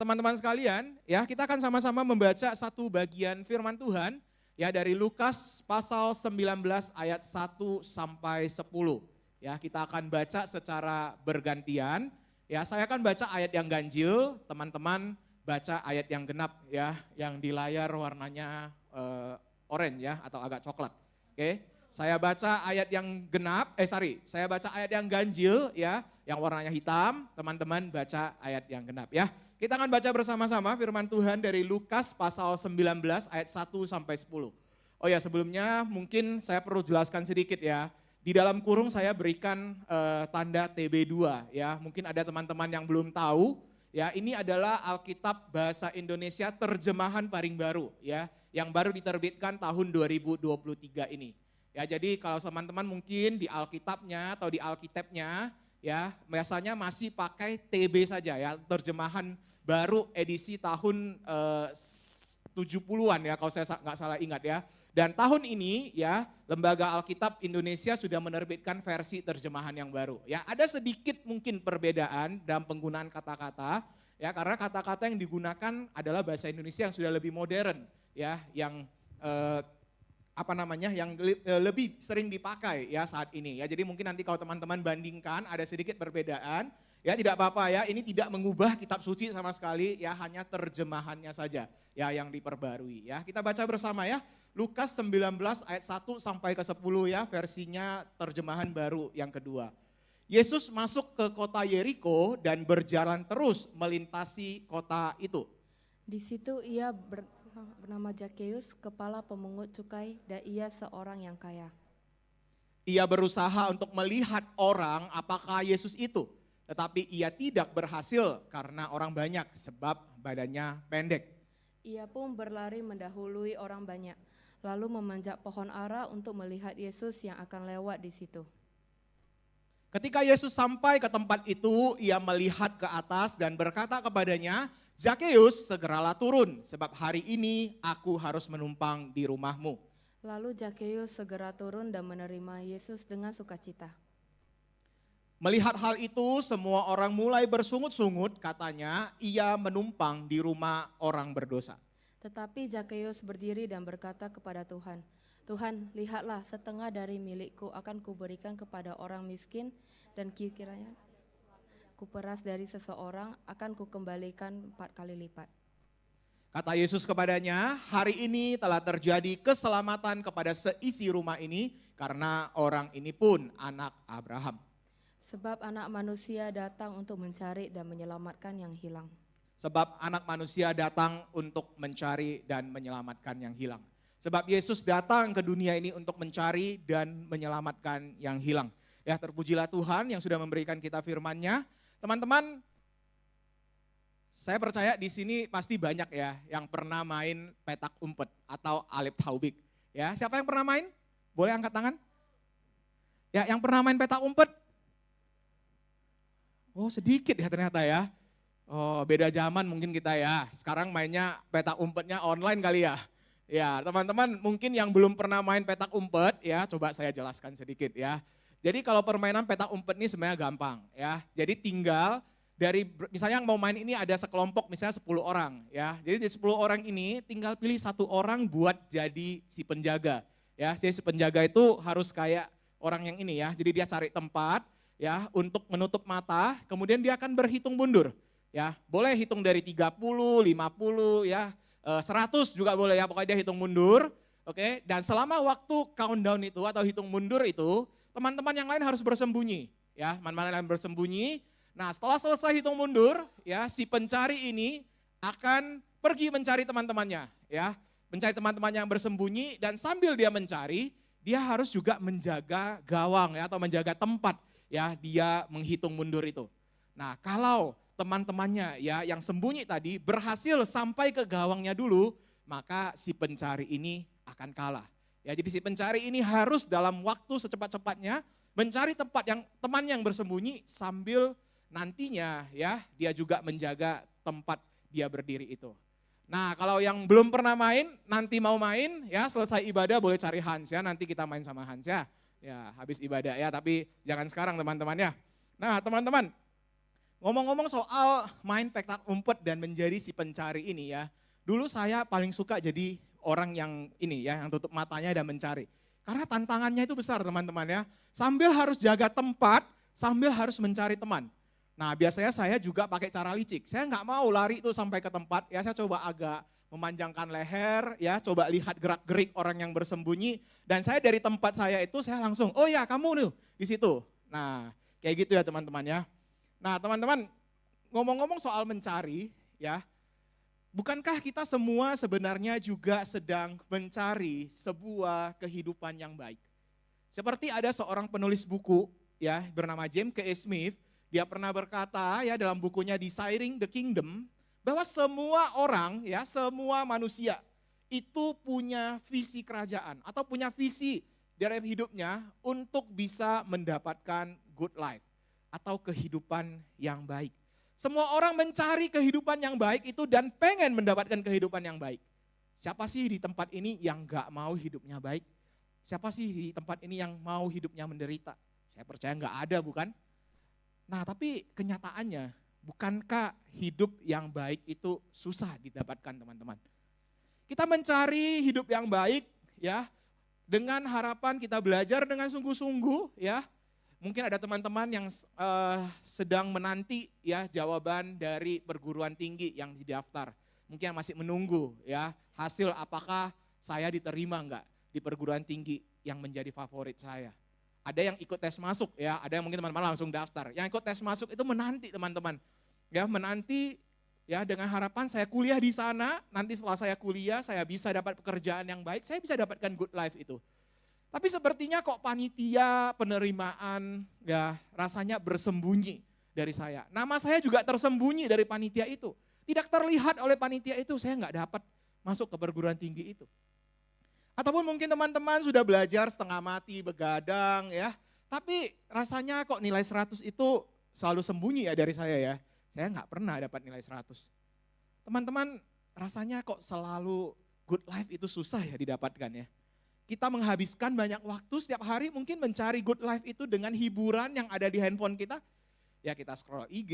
teman-teman sekalian, ya kita akan sama-sama membaca satu bagian firman Tuhan ya dari Lukas pasal 19 ayat 1 sampai 10. Ya, kita akan baca secara bergantian. Ya, saya akan baca ayat yang ganjil, teman-teman baca ayat yang genap ya, yang di layar warnanya oranye ya atau agak coklat. Oke. Saya baca ayat yang genap, saya baca ayat yang ganjil ya, yang warnanya hitam, teman-teman baca ayat yang genap ya. Kita akan baca bersama-sama firman Tuhan dari Lukas pasal 19 ayat 1 sampai 10. Oh ya, sebelumnya mungkin saya perlu jelaskan sedikit ya. Di dalam kurung saya berikan tanda TB2 ya. Mungkin ada teman-teman yang belum tahu ya, ini adalah Alkitab bahasa Indonesia terjemahan paling baru ya, yang baru diterbitkan tahun 2023 ini. Ya, jadi kalau teman-teman mungkin di Alkitabnya atau di Alkitabnya ya, biasanya masih pakai TB saja ya, terjemahan baru edisi tahun 70-an ya kalau saya nggak salah ingat ya. Dan tahun ini ya, Lembaga Alkitab Indonesia sudah menerbitkan versi terjemahan yang baru. Ya, ada sedikit mungkin perbedaan dalam penggunaan kata-kata ya, karena kata-kata yang digunakan adalah bahasa Indonesia yang sudah lebih modern ya, yang yang lebih sering dipakai ya saat ini ya. Jadi mungkin nanti kalau teman-teman bandingkan ada sedikit perbedaan ya, tidak apa-apa ya. Ini tidak mengubah kitab suci sama sekali ya, hanya terjemahannya saja ya yang diperbarui ya. Kita baca bersama ya. Lukas 19 ayat 1 sampai ke 10 ya, versinya terjemahan baru yang kedua. Yesus masuk ke kota Yeriko dan berjalan terus melintasi kota itu. Di situ ia bernama Zakeus, kepala pemungut cukai, dan ia seorang yang kaya. Ia berusaha untuk melihat orang apakah Yesus itu, tetapi ia tidak berhasil karena orang banyak sebab badannya pendek. Ia pun berlari mendahului orang banyak, lalu memanjat pohon ara untuk melihat Yesus yang akan lewat di situ. Ketika Yesus sampai ke tempat itu, ia melihat ke atas dan berkata kepadanya, Zakeus, segeralah turun, sebab hari ini aku harus menumpang di rumahmu. Lalu Zakeus segera turun dan menerima Yesus dengan sukacita. Melihat hal itu, semua orang mulai bersungut-sungut, katanya ia menumpang di rumah orang berdosa. Tetapi Zakeus berdiri dan berkata kepada Tuhan, Tuhan, lihatlah, setengah dari milikku akan kuberikan kepada orang miskin, dan kiranya kuperas dari seseorang akan kukembalikan 4 kali lipat. Kata Yesus kepadanya, hari ini telah terjadi keselamatan kepada seisi rumah ini, karena orang ini pun anak Abraham. Sebab anak manusia datang untuk mencari dan menyelamatkan yang hilang. Sebab anak manusia datang untuk mencari dan menyelamatkan yang hilang. Sebab Yesus datang ke dunia ini untuk mencari dan menyelamatkan yang hilang. Ya, terpujilah Tuhan yang sudah memberikan kita firman-Nya. Teman-teman, saya percaya di sini pasti banyak ya yang pernah main petak umpet atau alip taubik. Ya, siapa yang pernah main? Boleh angkat tangan? Ya, yang pernah main petak umpet? Oh, sedikit ya ternyata ya. Oh, beda zaman mungkin kita ya. Sekarang mainnya petak umpetnya online kali ya. Ya, teman-teman mungkin yang belum pernah main petak umpet ya, coba saya jelaskan sedikit ya. Jadi kalau permainan petak umpet ini sebenarnya gampang ya. Jadi tinggal dari misalnya yang mau main ini ada sekelompok misalnya 10 orang ya. Jadi dari 10 orang ini tinggal pilih 1 orang buat jadi si penjaga. Ya, jadi si penjaga itu harus kayak orang yang ini ya. Jadi dia cari tempat ya untuk menutup mata, kemudian dia akan berhitung mundur. Ya, boleh hitung dari 30, 50 ya, 100 juga boleh ya, pokoknya dia hitung mundur. Oke, dan selama waktu countdown itu atau hitung mundur itu, teman-teman yang lain harus bersembunyi ya, teman-teman yang lain bersembunyi. Nah, setelah selesai hitung mundur ya, si pencari ini akan pergi mencari teman-temannya ya, mencari teman-teman yang bersembunyi, dan sambil dia mencari, dia harus juga menjaga gawang ya atau menjaga tempat ya dia menghitung mundur itu. Nah, kalau teman-temannya ya yang sembunyi tadi berhasil sampai ke gawangnya dulu, maka si pencari ini akan kalah. Ya, jadi si pencari ini harus dalam waktu secepat-cepatnya mencari tempat yang teman yang bersembunyi, sambil nantinya ya dia juga menjaga tempat dia berdiri itu. Nah, kalau yang belum pernah main, nanti mau main ya, selesai ibadah boleh cari Hans ya, nanti kita main sama Hans ya. Ya, habis ibadah ya, tapi jangan sekarang teman-teman ya. Nah, teman-teman, Ngomong-ngomong soal main petak umpet dan menjadi si pencari ini ya. Dulu saya paling suka jadi orang yang ini ya, yang tutup matanya dan mencari. Karena tantangannya itu besar teman-teman ya. Sambil harus jaga tempat, sambil harus mencari teman. Nah biasanya saya juga pakai cara licik. Saya nggak mau lari itu sampai ke tempat, ya saya coba agak memanjangkan leher, ya coba lihat gerak-gerik orang yang bersembunyi. Dan saya dari tempat saya itu saya langsung, oh ya kamu nih di situ. Nah kayak gitu ya teman-teman ya. Nah teman-teman ngomong-ngomong soal mencari ya, bukankah kita semua sebenarnya juga sedang mencari sebuah kehidupan yang baik? Seperti ada seorang penulis buku ya bernama James K. Smith, dia pernah berkata ya dalam bukunya Desiring the Kingdom, bahwa semua orang ya, semua manusia itu punya visi kerajaan atau punya visi dalam hidupnya untuk bisa mendapatkan good life atau kehidupan yang baik. Semua orang mencari kehidupan yang baik itu dan pengen mendapatkan kehidupan yang baik. Siapa sih di tempat ini yang gak mau hidupnya baik? Siapa sih di tempat ini yang mau hidupnya menderita? Saya percaya gak ada, bukan? Nah tapi kenyataannya, bukankah hidup yang baik itu susah didapatkan teman-teman? Kita mencari hidup yang baik ya, dengan harapan kita belajar dengan sungguh-sungguh ya. Mungkin ada teman-teman yang sedang menanti ya jawaban dari perguruan tinggi yang didaftar. Mungkin yang masih menunggu ya hasil apakah saya diterima enggak di perguruan tinggi yang menjadi favorit saya. Ada yang ikut tes masuk ya, ada yang mungkin teman-teman langsung daftar. Yang ikut tes masuk itu menanti teman-teman. Ya menanti ya dengan harapan saya kuliah di sana, nanti setelah saya kuliah saya bisa dapat pekerjaan yang baik, saya bisa dapatkan good life itu. Tapi sepertinya kok panitia penerimaan ya rasanya bersembunyi dari saya. Nama saya juga tersembunyi dari panitia itu. Tidak terlihat oleh panitia itu, saya nggak dapat masuk ke perguruan tinggi itu. Ataupun mungkin teman-teman sudah belajar setengah mati, begadang ya. Tapi rasanya kok nilai 100 itu selalu sembunyi ya dari saya ya. Saya nggak pernah dapat nilai 100. Teman-teman rasanya kok selalu good life itu susah ya didapatkan ya. Kita menghabiskan banyak waktu setiap hari mungkin mencari good life itu dengan hiburan yang ada di handphone kita. Ya kita scroll IG,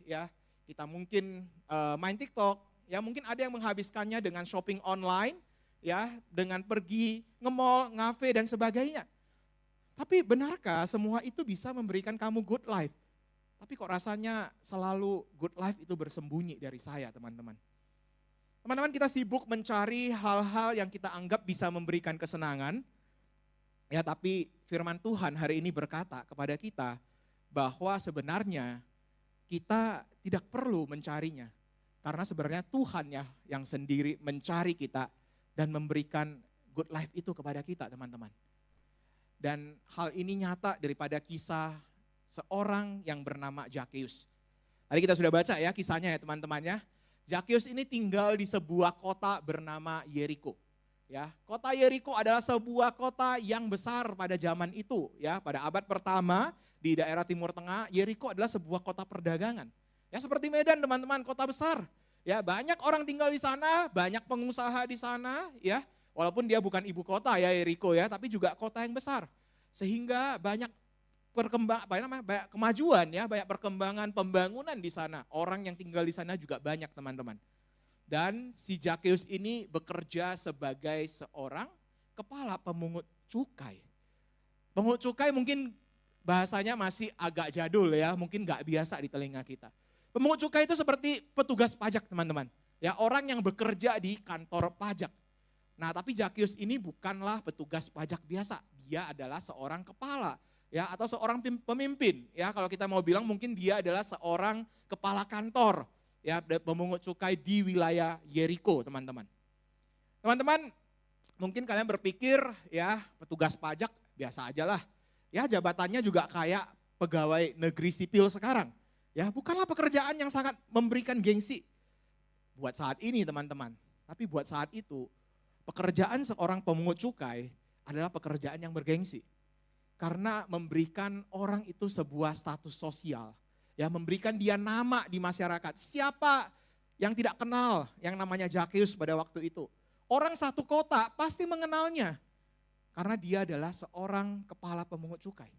ya kita mungkin main TikTok, ya mungkin ada yang menghabiskannya dengan shopping online, ya dengan pergi nge-mall, ngafe dan sebagainya. Tapi benarkah semua itu bisa memberikan kamu good life? Tapi kok rasanya selalu good life itu bersembunyi dari saya teman-teman. Teman-teman kita sibuk mencari hal-hal yang kita anggap bisa memberikan kesenangan. Ya tapi firman Tuhan hari ini berkata kepada kita bahwa sebenarnya kita tidak perlu mencarinya. Karena sebenarnya Tuhan ya yang sendiri mencari kita dan memberikan good life itu kepada kita teman-teman. Dan hal ini nyata daripada kisah seorang yang bernama Zakeus. Tadi kita sudah baca ya kisahnya ya teman-teman ya. Zakeus ini tinggal di sebuah kota bernama Yeriko. Ya, kota Yeriko adalah sebuah kota yang besar pada zaman itu, ya, pada abad pertama di daerah Timur Tengah. Yeriko adalah sebuah kota perdagangan. Ya, seperti Medan teman-teman, kota besar. Ya, banyak orang tinggal di sana, banyak pengusaha di sana, ya. Walaupun dia bukan ibu kota ya Yeriko ya, tapi juga kota yang besar. Sehingga banyak banyak kemajuan ya, banyak perkembangan pembangunan di sana. Orang yang tinggal di sana juga banyak teman-teman. Dan si Zakeus ini bekerja sebagai seorang kepala pemungut cukai. Pemungut cukai mungkin bahasanya masih agak jadul ya, mungkin gak biasa di telinga kita. Pemungut cukai itu seperti petugas pajak teman-teman. Ya, orang yang bekerja di kantor pajak. Nah tapi Zakeus ini bukanlah petugas pajak biasa, dia adalah seorang kepala. Ya, atau seorang pemimpin, ya kalau kita mau bilang mungkin dia adalah seorang kepala kantor, ya pemungut cukai di wilayah Yeriko teman-teman. Teman-teman mungkin kalian berpikir ya petugas pajak biasa aja lah, ya jabatannya juga kayak pegawai negeri sipil sekarang. Ya bukanlah pekerjaan yang sangat memberikan gengsi buat saat ini teman-teman, tapi buat saat itu pekerjaan seorang pemungut cukai adalah pekerjaan yang bergengsi. Karena memberikan orang itu sebuah status sosial, ya memberikan dia nama di masyarakat. Siapa yang tidak kenal yang namanya Zakeus pada waktu itu? Orang satu kota pasti mengenalnya, karena dia adalah seorang kepala pemungut cukai.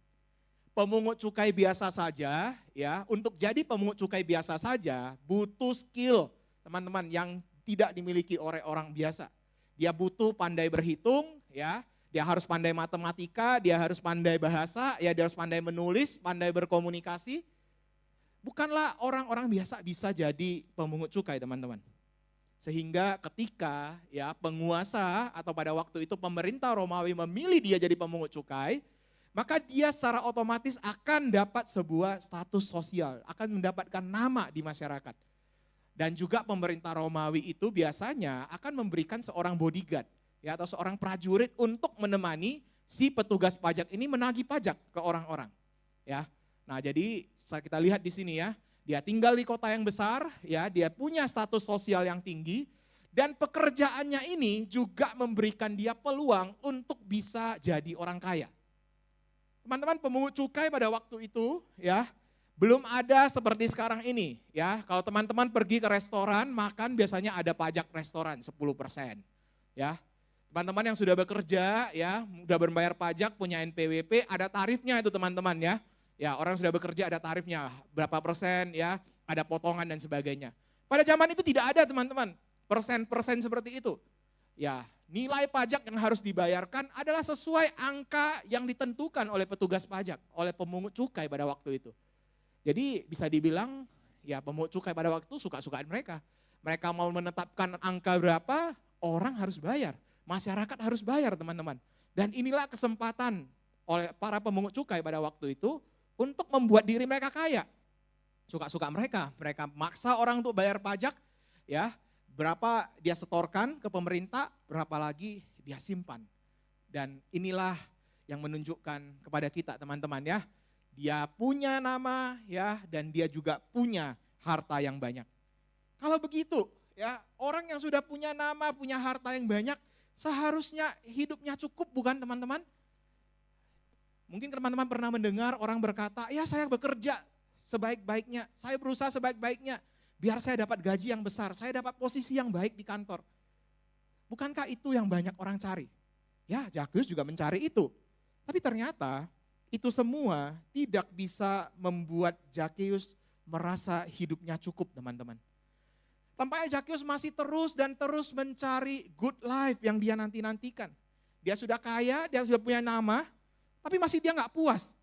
pemungut cukai biasa saja, ya, untuk jadi pemungut cukai biasa saja butuh skill, teman-teman, yang tidak dimiliki oleh orang biasa. Dia butuh pandai berhitung, ya, dia harus pandai matematika, dia harus pandai bahasa, ya, dia harus pandai menulis, pandai berkomunikasi. Bukanlah orang-orang biasa bisa jadi pemungut cukai, teman-teman. Sehingga ketika ya penguasa atau pada waktu itu pemerintah Romawi memilih dia jadi pemungut cukai, maka dia secara otomatis akan dapat sebuah status sosial, akan mendapatkan nama di masyarakat. Dan juga pemerintah Romawi itu biasanya akan memberikan seorang bodyguard ya atau seorang prajurit untuk menemani si petugas pajak ini menagih pajak ke orang-orang. Ya. Nah, jadi kita lihat di sini ya, dia tinggal di kota yang besar, ya, dia punya status sosial yang tinggi dan pekerjaannya ini juga memberikan dia peluang untuk bisa jadi orang kaya. Teman-teman, pemungut cukai pada waktu itu ya belum ada seperti sekarang ini ya. Kalau teman-teman pergi ke restoran makan biasanya ada pajak restoran 10%. Ya. Teman-teman yang sudah bekerja ya, sudah berbayar pajak, punya NPWP, ada tarifnya itu teman-teman ya. Ya, orang sudah bekerja ada tarifnya, berapa persen ya, ada potongan dan sebagainya. Pada zaman itu tidak ada teman-teman, persen-persen seperti itu. Ya, nilai pajak yang harus dibayarkan adalah sesuai angka yang ditentukan oleh petugas pajak, oleh pemungut cukai pada waktu itu. Jadi bisa dibilang ya pemungut cukai pada waktu itu suka-sukaan mereka. Mereka mau menetapkan angka berapa, orang harus bayar. Masyarakat harus bayar teman-teman. Dan inilah kesempatan oleh para pemungut cukai pada waktu itu untuk membuat diri mereka kaya. Suka-suka mereka maksa orang untuk bayar pajak ya. Berapa dia setorkan ke pemerintah, berapa lagi dia simpan. Dan inilah yang menunjukkan kepada kita teman-teman ya. Dia punya nama ya dan dia juga punya harta yang banyak. Kalau begitu ya, orang yang sudah punya nama, punya harta yang banyak, seharusnya hidupnya cukup bukan teman-teman? Mungkin teman-teman pernah mendengar orang berkata, ya saya bekerja sebaik-baiknya, saya berusaha sebaik-baiknya, biar saya dapat gaji yang besar, saya dapat posisi yang baik di kantor. Bukankah itu yang banyak orang cari? Ya, Zakheus juga mencari itu. Tapi ternyata itu semua tidak bisa membuat Zakheus merasa hidupnya cukup teman-teman. Tampaknya Zakheus masih terus dan terus mencari good life yang dia nanti-nantikan. Dia sudah kaya, dia sudah punya nama, tapi masih dia nggak puas.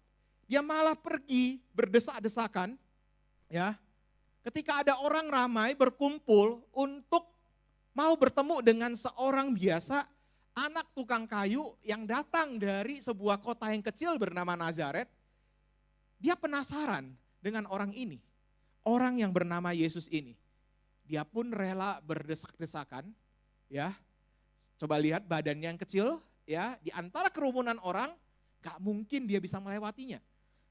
Dia malah pergi berdesak-desakan, ya. Ketika ada orang ramai berkumpul untuk mau bertemu dengan seorang biasa, anak tukang kayu yang datang dari sebuah kota yang kecil bernama Nazaret, dia penasaran dengan orang ini, orang yang bernama Yesus ini. Dia pun rela berdesak-desakan, ya. Coba lihat badannya yang kecil, ya, di antara kerumunan orang, gak mungkin dia bisa melewatinya.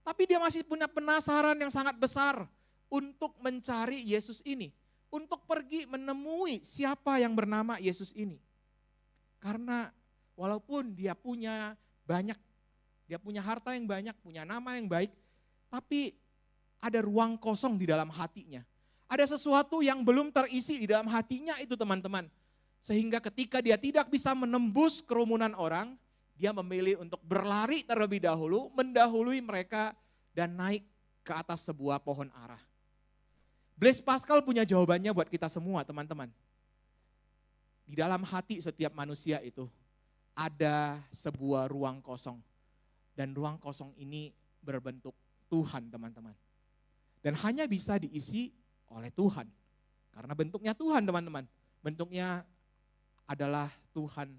Tapi dia masih punya penasaran yang sangat besar untuk mencari Yesus ini, untuk pergi menemui siapa yang bernama Yesus ini. Karena walaupun dia punya banyak, dia punya harta yang banyak, punya nama yang baik, tapi ada ruang kosong di dalam hatinya. Ada sesuatu yang belum terisi di dalam hatinya itu teman-teman. Sehingga ketika dia tidak bisa menembus kerumunan orang, dia memilih untuk berlari terlebih dahulu, mendahului mereka dan naik ke atas sebuah pohon ara. Blaise Pascal punya jawabannya buat kita semua teman-teman. Di dalam hati setiap manusia itu ada sebuah ruang kosong. Dan ruang kosong ini berbentuk Tuhan teman-teman. Dan hanya bisa diisi oleh Tuhan. Karena bentuknya Tuhan teman-teman. Bentuknya adalah Tuhan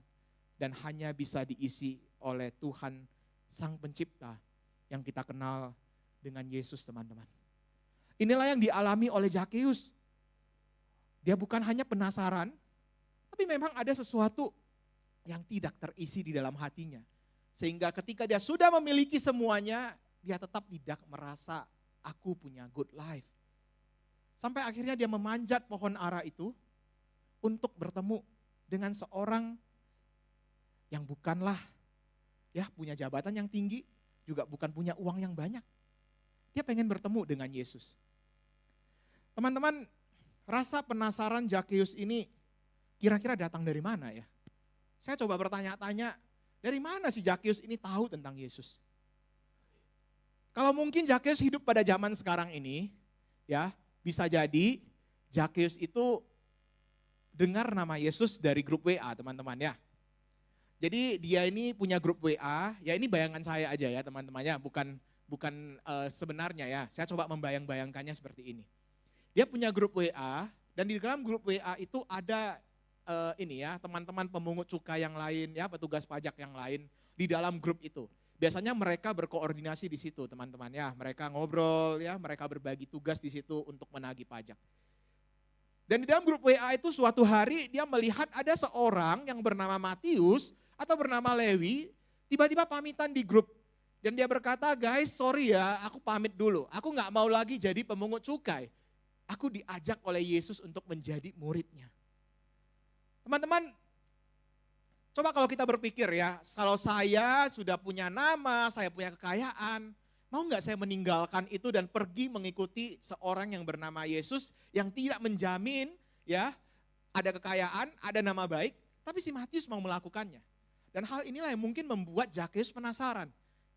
dan hanya bisa diisi oleh Tuhan Sang Pencipta yang kita kenal dengan Yesus teman-teman. Inilah yang dialami oleh Zakheus. Dia bukan hanya penasaran, tapi memang ada sesuatu yang tidak terisi di dalam hatinya. Sehingga ketika dia sudah memiliki semuanya, dia tetap tidak merasa aku punya good life. Sampai akhirnya dia memanjat pohon ara itu untuk bertemu dengan seorang yang bukanlah ya punya jabatan yang tinggi, juga bukan punya uang yang banyak. Dia pengen bertemu dengan Yesus. Teman-teman, rasa penasaran Zakheus ini kira-kira datang dari mana ya? Saya coba bertanya-tanya, dari mana si Zakheus ini tahu tentang Yesus? Kalau mungkin Zakheus hidup pada zaman sekarang ini, ya bisa jadi Zakheus itu dengar nama Yesus dari grup WA teman-teman ya. Jadi dia ini punya grup WA, ya ini bayangan saya aja ya teman-temannya, bukan bukan sebenarnya ya. Saya coba membayang-bayangkannya seperti ini. Dia punya grup WA dan di dalam grup WA itu ada ini ya teman-teman pemungut cukai yang lain ya, petugas pajak yang lain di dalam grup itu. Biasanya mereka berkoordinasi di situ teman-teman ya, mereka ngobrol ya, mereka berbagi tugas di situ untuk menagih pajak. Dan di dalam grup WA itu suatu hari dia melihat ada seorang yang bernama Matius atau bernama Lewi, tiba-tiba pamitan di grup. Dan dia berkata, guys sorry ya aku pamit dulu, aku gak mau lagi jadi pemungut cukai. Aku diajak oleh Yesus untuk menjadi muridnya. Teman-teman, coba kalau kita berpikir ya, kalau saya sudah punya nama, saya punya kekayaan, mau nggak saya meninggalkan itu dan pergi mengikuti seorang yang bernama Yesus yang tidak menjamin ya ada kekayaan, ada nama baik, tapi si Matius mau melakukannya. Dan hal inilah yang mungkin membuat Zakheus penasaran.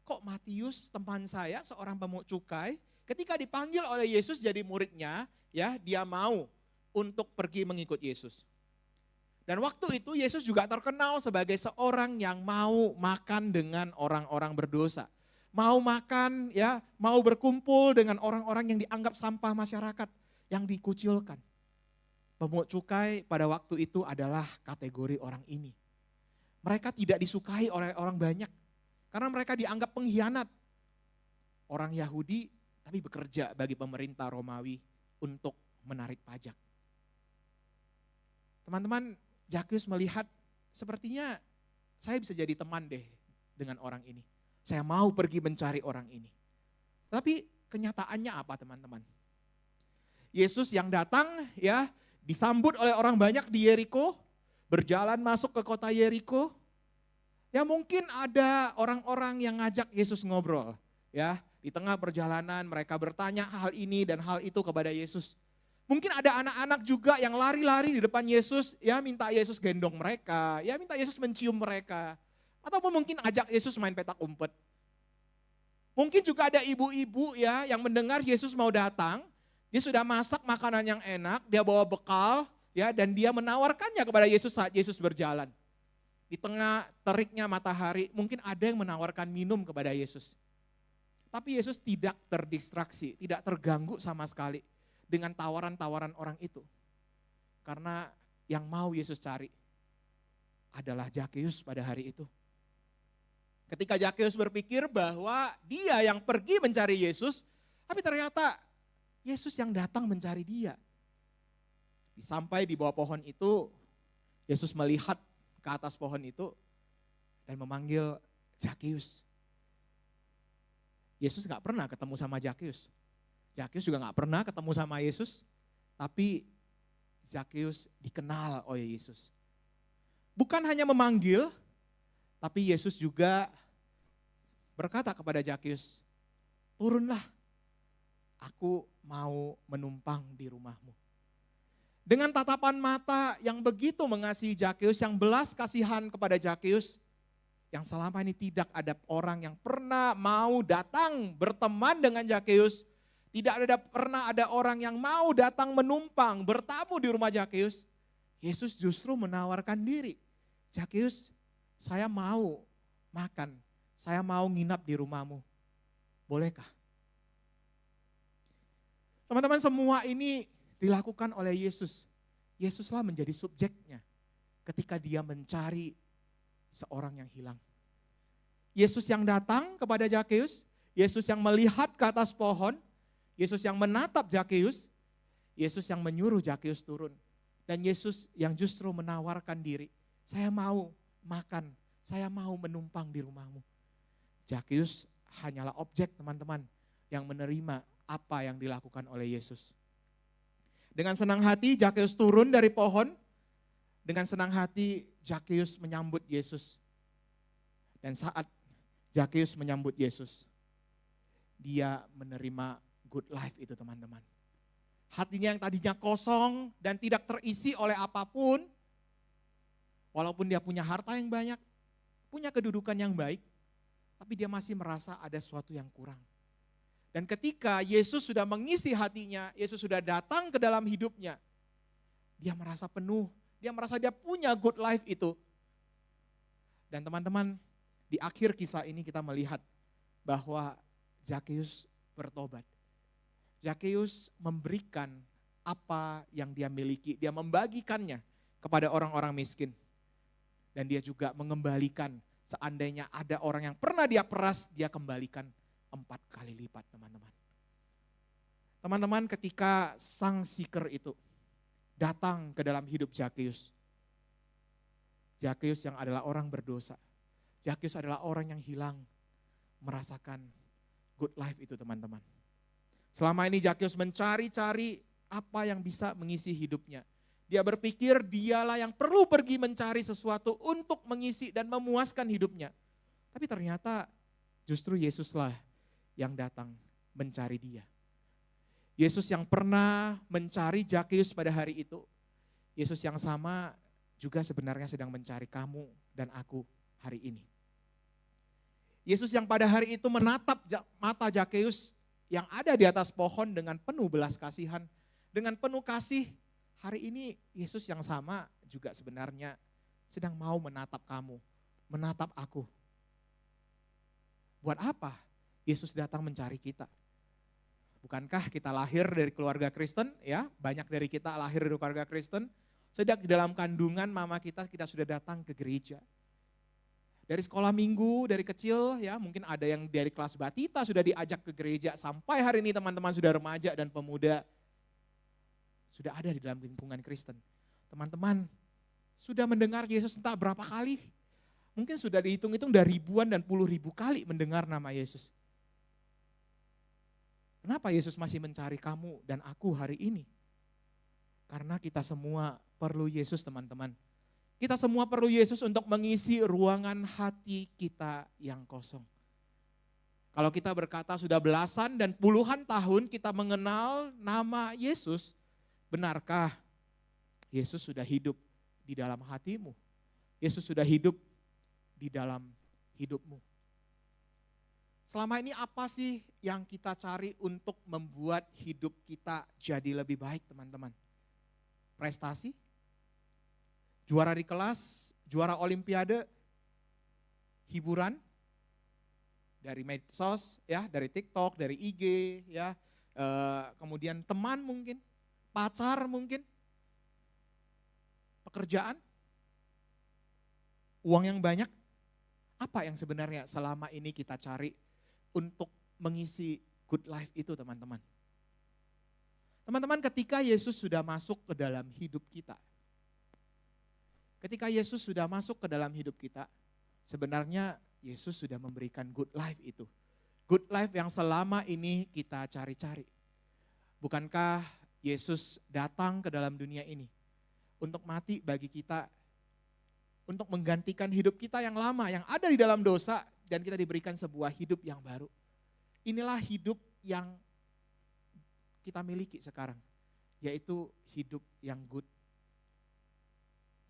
Kok Matius teman saya seorang pemungut cukai, ketika dipanggil oleh Yesus jadi muridnya, ya dia mau untuk pergi mengikut Yesus. Dan waktu itu Yesus juga terkenal sebagai seorang yang mau makan dengan orang-orang berdosa. Mau makan ya, mau berkumpul dengan orang-orang yang dianggap sampah masyarakat, yang dikucilkan. Pemungut cukai pada waktu itu adalah kategori orang ini. Mereka tidak disukai oleh orang banyak, karena mereka dianggap pengkhianat. Orang Yahudi tapi bekerja bagi pemerintah Romawi untuk menarik pajak. Teman-teman, Zakheus melihat sepertinya saya bisa jadi teman deh dengan orang ini. Saya mau pergi mencari orang ini. Tapi kenyataannya apa teman-teman? Yesus yang datang ya disambut oleh orang banyak di Yeriko, berjalan masuk ke kota Yeriko. Ya mungkin ada orang-orang yang ngajak Yesus ngobrol. Ya di tengah perjalanan mereka bertanya hal ini dan hal itu kepada Yesus. Mungkin ada anak-anak juga yang lari-lari di depan Yesus, ya minta Yesus gendong mereka, ya minta Yesus mencium mereka. Ataupun mungkin ajak Yesus main petak umpet. Mungkin juga ada ibu-ibu ya yang mendengar Yesus mau datang, dia sudah masak makanan yang enak, dia bawa bekal, ya dan dia menawarkannya kepada Yesus saat Yesus berjalan. Di tengah teriknya matahari, mungkin ada yang menawarkan minum kepada Yesus. Tapi Yesus tidak terdistraksi, tidak terganggu sama sekali dengan tawaran-tawaran orang itu. Karena yang mau Yesus cari adalah Zakheus pada hari itu. Ketika Zakheus berpikir bahwa dia yang pergi mencari Yesus, tapi ternyata Yesus yang datang mencari dia. Sampai di bawah pohon itu, Yesus melihat ke atas pohon itu dan memanggil Zakheus. Yesus gak pernah ketemu sama Zakheus. Zakheus juga gak pernah ketemu sama Yesus, tapi Zakheus dikenal oleh Yesus. Bukan hanya memanggil, tapi Yesus juga berkata kepada Zakheus, turunlah, aku mau menumpang di rumahmu. Dengan tatapan mata yang begitu mengasihi Zakheus, yang belas kasihan kepada Zakheus, yang selama ini tidak ada orang yang pernah mau datang berteman dengan Zakheus, tidak pernah ada orang yang mau datang menumpang, bertamu di rumah Zakheus. Yesus justru menawarkan diri. Zakheus, saya mau makan, saya mau nginap di rumahmu. Bolehkah? Teman-teman, semua ini dilakukan oleh Yesus. Yesuslah menjadi subjeknya ketika dia mencari seorang yang hilang. Yesus yang datang kepada Zakheus, Yesus yang melihat ke atas pohon, Yesus yang menatap Zakheus, Yesus yang menyuruh Zakheus turun. Dan Yesus yang justru menawarkan diri, saya mau makan, saya mau menumpang di rumahmu. Zakheus hanyalah objek teman-teman yang menerima apa yang dilakukan oleh Yesus. Dengan senang hati Zakheus turun dari pohon, dengan senang hati Zakheus menyambut Yesus. Dan saat Zakheus menyambut Yesus, dia menerima good life itu teman-teman. Hatinya yang tadinya kosong dan tidak terisi oleh apapun, walaupun dia punya harta yang banyak, punya kedudukan yang baik, tapi dia masih merasa ada sesuatu yang kurang. Dan ketika Yesus sudah mengisi hatinya, Yesus sudah datang ke dalam hidupnya, dia merasa penuh, dia merasa dia punya good life itu. Dan teman-teman, di akhir kisah ini kita melihat bahwa Zakheus bertobat. Zakheus memberikan apa yang dia miliki, dia membagikannya kepada orang-orang miskin. Dan dia juga mengembalikan, seandainya ada orang yang pernah dia peras, dia kembalikan 4 kali lipat, teman-teman. Teman-teman, ketika sang seeker itu datang ke dalam hidup Zakheus, Zakheus yang adalah orang berdosa, Zakheus adalah orang yang hilang, merasakan good life itu, teman-teman. Selama ini Zakheus mencari-cari apa yang bisa mengisi hidupnya. Dia berpikir dialah yang perlu pergi mencari sesuatu untuk mengisi dan memuaskan hidupnya. Tapi ternyata justru Yesuslah yang datang mencari dia. Yesus yang pernah mencari Zakheus pada hari itu, Yesus yang sama juga sebenarnya sedang mencari kamu dan aku hari ini. Yesus yang pada hari itu menatap mata Zakheus yang ada di atas pohon dengan penuh belas kasihan, dengan penuh kasih. Hari ini Yesus yang sama juga sebenarnya sedang mau menatap kamu, menatap aku. Buat apa Yesus datang mencari kita? Bukankah kita lahir dari keluarga Kristen, ya? Banyak dari kita lahir dari keluarga Kristen. Sejak di dalam kandungan mama kita sudah datang ke gereja. Dari sekolah minggu, dari kecil, ya mungkin ada yang dari kelas batita sudah diajak ke gereja. Sampai hari ini teman-teman sudah remaja dan pemuda, sudah ada di dalam lingkungan Kristen. Teman-teman sudah mendengar Yesus entah berapa kali. Mungkin sudah dihitung-hitung dari ribuan dan puluh ribu kali mendengar nama Yesus. Kenapa Yesus masih mencari kamu dan aku hari ini? Karena kita semua perlu Yesus, teman-teman. Kita semua perlu Yesus untuk mengisi ruangan hati kita yang kosong. Kalau kita berkata sudah belasan dan puluhan tahun kita mengenal nama Yesus, benarkah Yesus sudah hidup di dalam hatimu? Yesus sudah hidup di dalam hidupmu. Selama ini apa sih yang kita cari untuk membuat hidup kita jadi lebih baik, teman-teman? Prestasi? Juara di kelas, juara olimpiade, hiburan? Dari medsos, ya, dari TikTok, dari IG, ya, kemudian teman mungkin, pacar mungkin, pekerjaan, uang yang banyak. Apa yang sebenarnya selama ini kita cari untuk mengisi good life itu, teman-teman? Teman-teman, ketika Yesus sudah masuk ke dalam hidup kita, ketika Yesus sudah masuk ke dalam hidup kita, sebenarnya Yesus sudah memberikan good life itu. Good life yang selama ini kita cari-cari. Bukankah Yesus datang ke dalam dunia ini untuk mati bagi kita, untuk menggantikan hidup kita yang lama, yang ada di dalam dosa, dan kita diberikan sebuah hidup yang baru. Inilah hidup yang kita miliki sekarang, yaitu hidup yang good,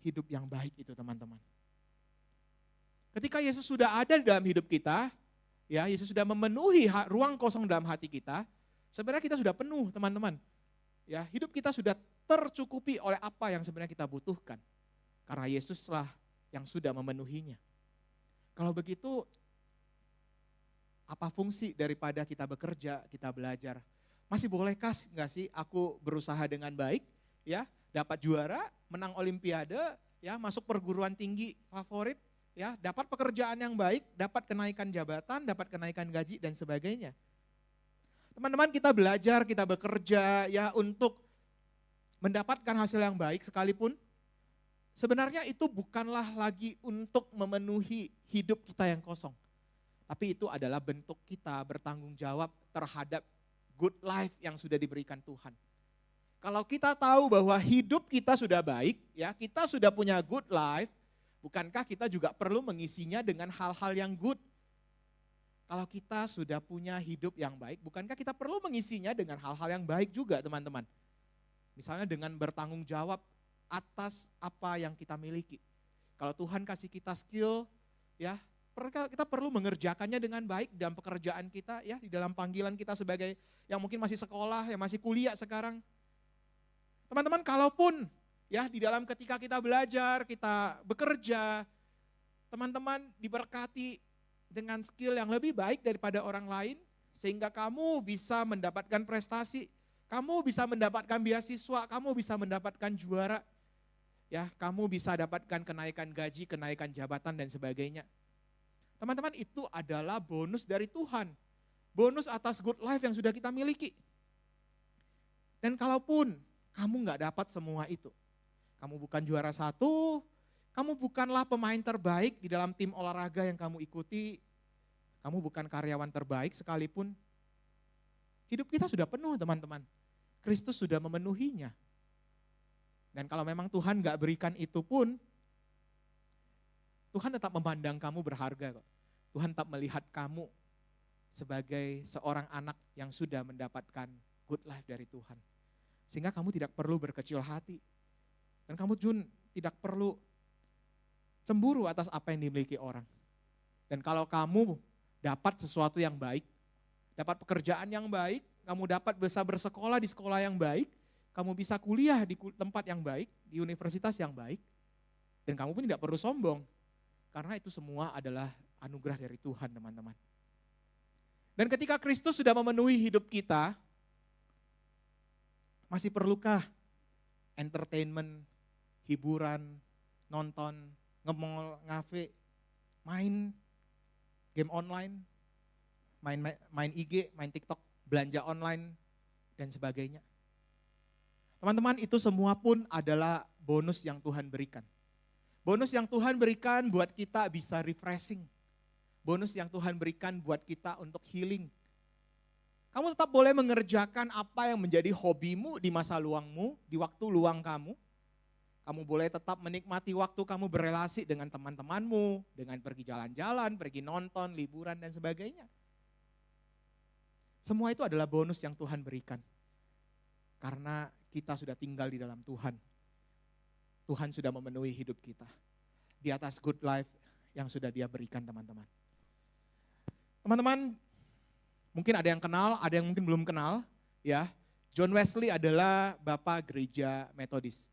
hidup yang baik itu, teman-teman. Ketika Yesus sudah ada di dalam hidup kita, ya Yesus sudah memenuhi ruang kosong dalam hati kita, sebenarnya kita sudah penuh, teman-teman. Ya, hidup kita sudah tercukupi oleh apa yang sebenarnya kita butuhkan. Karena Yesuslah yang sudah memenuhinya. Kalau begitu, apa fungsi daripada kita bekerja, kita belajar? Masih bolehkah nggak sih aku berusaha dengan baik, ya, dapat juara, menang olimpiade, ya, masuk perguruan tinggi favorit, ya, dapat pekerjaan yang baik, dapat kenaikan jabatan, dapat kenaikan gaji dan sebagainya. Teman-teman, kita belajar, kita bekerja, ya, untuk mendapatkan hasil yang baik sekalipun, sebenarnya itu bukanlah lagi untuk memenuhi hidup kita yang kosong. Tapi itu adalah bentuk kita bertanggung jawab terhadap good life yang sudah diberikan Tuhan. Kalau kita tahu bahwa hidup kita sudah baik, ya, kita sudah punya good life, bukankah kita juga perlu mengisinya dengan hal-hal yang good? Kalau kita sudah punya hidup yang baik, bukankah kita perlu mengisinya dengan hal-hal yang baik juga, teman-teman? Misalnya dengan bertanggung jawab atas apa yang kita miliki. Kalau Tuhan kasih kita skill, ya, Kita perlu mengerjakannya dengan baik dalam pekerjaan kita ya, di dalam panggilan kita sebagai yang mungkin masih sekolah, yang masih kuliah sekarang. Teman-teman, kalaupun ya di dalam ketika kita belajar, kita bekerja, teman-teman diberkati dengan skill yang lebih baik daripada orang lain, sehingga kamu bisa mendapatkan prestasi, kamu bisa mendapatkan beasiswa, kamu bisa mendapatkan juara, ya, kamu bisa dapatkan kenaikan gaji, kenaikan jabatan dan sebagainya. Teman-teman, itu adalah bonus dari Tuhan. Bonus atas good life yang sudah kita miliki. Dan kalaupun kamu nggak dapat semua itu, kamu bukan juara satu, kamu bukanlah pemain terbaik di dalam tim olahraga yang kamu ikuti, kamu bukan karyawan terbaik sekalipun, hidup kita sudah penuh teman-teman. Kristus sudah memenuhinya. Dan kalau memang Tuhan nggak berikan itu pun, Tuhan tetap memandang kamu berharga kok. Tuhan tetap melihat kamu sebagai seorang anak yang sudah mendapatkan good life dari Tuhan. Sehingga kamu tidak perlu berkecil hati. Dan kamu Jun tidak perlu cemburu atas apa yang dimiliki orang. Dan kalau kamu dapat sesuatu yang baik, dapat pekerjaan yang baik, kamu dapat bisa bersekolah di sekolah yang baik, kamu bisa kuliah di tempat yang baik, di universitas yang baik, dan kamu pun tidak perlu sombong. Karena itu semua adalah anugerah dari Tuhan, teman-teman. Dan ketika Kristus sudah memenuhi hidup kita, masih perlukah entertainment, hiburan, nonton, nge-mall, ngafe, main game online, main IG, main TikTok, belanja online, dan sebagainya. Teman-teman, itu semua pun adalah bonus yang Tuhan berikan. Bonus yang Tuhan berikan buat kita bisa refreshing. Bonus yang Tuhan berikan buat kita untuk healing. Kamu tetap boleh mengerjakan apa yang menjadi hobimu di masa luangmu, di waktu luang kamu. Kamu boleh tetap menikmati waktu kamu berelasi dengan teman-temanmu, dengan pergi jalan-jalan, pergi nonton, liburan, dan sebagainya. Semua itu adalah bonus yang Tuhan berikan. Karena kita sudah tinggal di dalam Tuhan. Tuhan sudah memenuhi hidup kita. Di atas good life yang sudah Dia berikan, teman-teman. Teman-teman, mungkin ada yang kenal, ada yang mungkin belum kenal. Ya, John Wesley adalah Bapak Gereja Metodis.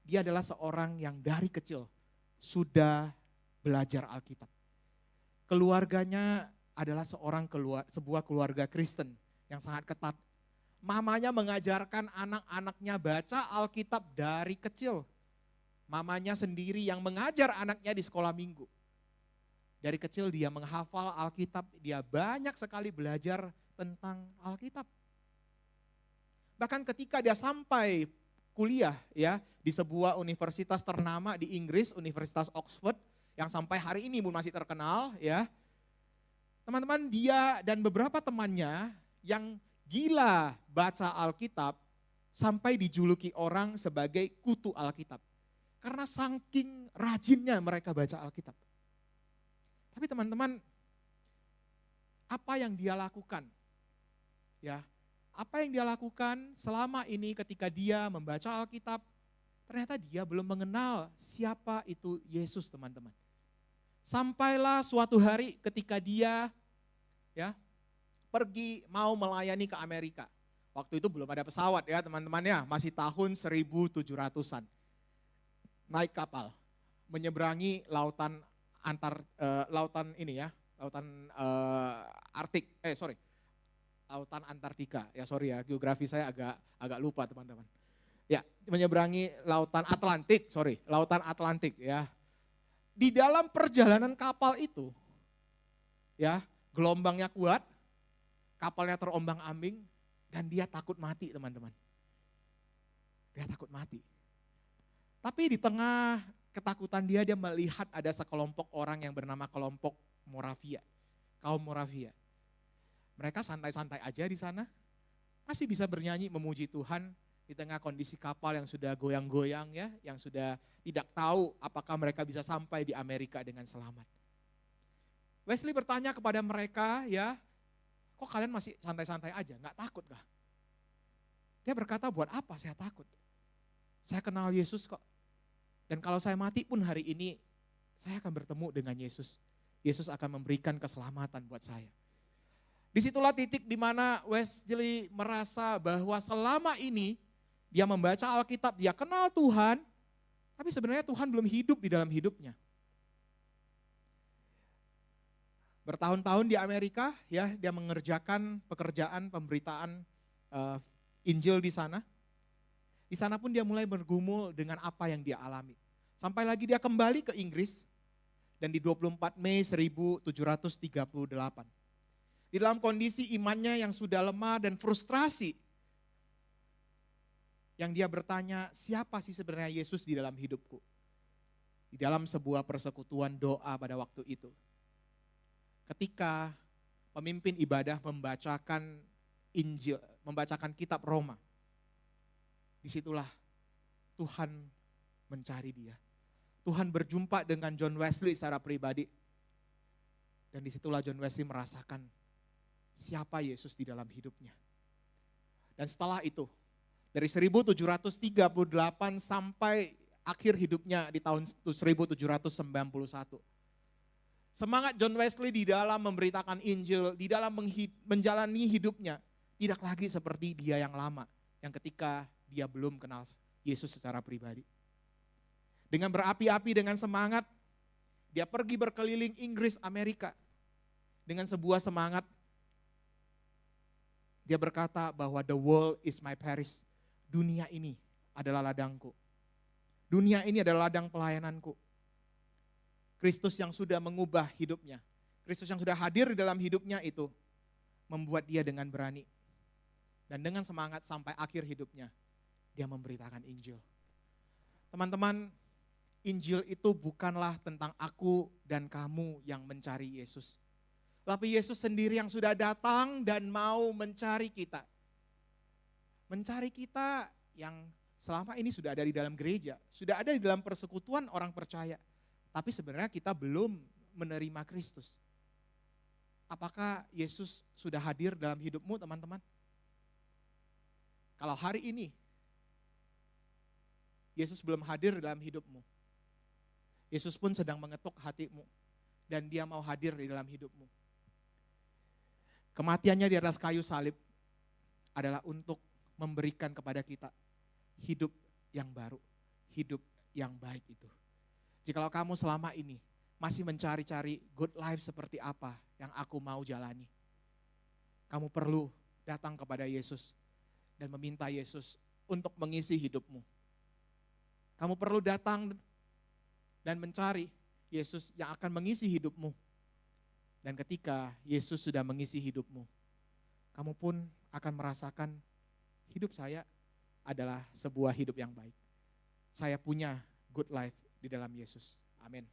Dia adalah seorang yang dari kecil sudah belajar Alkitab. Keluarganya adalah sebuah keluarga Kristen yang sangat ketat. Mamanya mengajarkan anak-anaknya baca Alkitab dari kecil. Mamanya sendiri yang mengajar anaknya di sekolah minggu. Dari kecil dia menghafal Alkitab, dia banyak sekali belajar tentang Alkitab. Bahkan ketika dia sampai kuliah ya di sebuah universitas ternama di Inggris, Universitas Oxford, yang sampai hari ini pun masih terkenal ya. Teman-teman, dia dan beberapa temannya yang gila baca Alkitab sampai dijuluki orang sebagai kutu Alkitab. Karena saking rajinnya mereka baca Alkitab. Tapi teman-teman, apa yang dia lakukan? Ya, apa yang dia lakukan selama ini ketika dia membaca Alkitab? Ternyata dia belum mengenal siapa itu Yesus, teman-teman. Sampailah suatu hari ketika dia ya pergi mau melayani ke Amerika. Waktu itu belum ada pesawat ya teman-teman ya, masih tahun 1700-an. Naik kapal, menyeberangi lautan lautan Antartika. Ya sorry ya, geografi saya agak lupa teman-teman. Ya, menyeberangi lautan Atlantik ya. Di dalam perjalanan kapal itu ya, gelombangnya kuat, kapalnya terombang-ambing, dan dia takut mati teman-teman. Dia takut mati. Tapi di tengah ketakutan dia melihat ada sekelompok orang yang bernama kelompok Moravia, kaum Moravia. Mereka santai-santai aja di sana, masih bisa bernyanyi memuji Tuhan di tengah kondisi kapal yang sudah goyang-goyang ya, yang sudah tidak tahu apakah mereka bisa sampai di Amerika dengan selamat. Wesley bertanya kepada mereka ya, kok kalian masih santai-santai aja, nggak takut kah? Dia berkata, buat apa saya takut? Saya kenal Yesus kok. Dan kalau saya mati pun hari ini, saya akan bertemu dengan Yesus. Yesus akan memberikan keselamatan buat saya. Disitulah titik di mana Wesley merasa bahwa selama ini dia membaca Alkitab, dia kenal Tuhan, tapi sebenarnya Tuhan belum hidup di dalam hidupnya. Bertahun-tahun di Amerika, ya, dia mengerjakan pekerjaan pemberitaan Injil di sana. Di sana pun dia mulai bergumul dengan apa yang dia alami. Sampai lagi dia kembali ke Inggris dan di 24 Mei 1738. Di dalam kondisi imannya yang sudah lemah dan frustrasi, yang dia bertanya, siapa sih sebenarnya Yesus di dalam hidupku? Di dalam sebuah persekutuan doa pada waktu itu. Ketika pemimpin ibadah membacakan Injil, membacakan kitab Roma, disitulah Tuhan mencari dia. Tuhan berjumpa dengan John Wesley secara pribadi. Dan disitulah John Wesley merasakan siapa Yesus di dalam hidupnya. Dan setelah itu, dari 1738 sampai akhir hidupnya di tahun 1791. Semangat John Wesley di dalam memberitakan Injil, di dalam menjalani hidupnya, tidak lagi seperti dia yang lama, yang ketika dia belum kenal Yesus secara pribadi. Dengan berapi-api, dengan semangat, dia pergi berkeliling Inggris, Amerika. Dengan sebuah semangat, dia berkata bahwa the world is my Paris. Dunia ini adalah ladangku. Dunia ini adalah ladang pelayananku. Kristus yang sudah mengubah hidupnya, Kristus yang sudah hadir di dalam hidupnya itu, membuat dia dengan berani. Dan dengan semangat sampai akhir hidupnya, dia memberitakan Injil. Teman-teman, Injil itu bukanlah tentang aku dan kamu yang mencari Yesus. Tapi Yesus sendiri yang sudah datang dan mau mencari kita. Mencari kita yang selama ini sudah ada di dalam gereja, sudah ada di dalam persekutuan orang percaya. Tapi sebenarnya kita belum menerima Kristus. Apakah Yesus sudah hadir dalam hidupmu, teman-teman? Kalau hari ini Yesus belum hadir dalam hidupmu, Yesus pun sedang mengetuk hatimu dan dia mau hadir di dalam hidupmu. Kematiannya di atas kayu salib adalah untuk memberikan kepada kita hidup yang baru, hidup yang baik itu. Jikalau kamu selama ini masih mencari-cari good life seperti apa yang aku mau jalani, kamu perlu datang kepada Yesus dan meminta Yesus untuk mengisi hidupmu. Kamu perlu datang dan mencari Yesus yang akan mengisi hidupmu. Dan ketika Yesus sudah mengisi hidupmu, kamu pun akan merasakan hidup saya adalah sebuah hidup yang baik. Saya punya good life di dalam Yesus. Amin.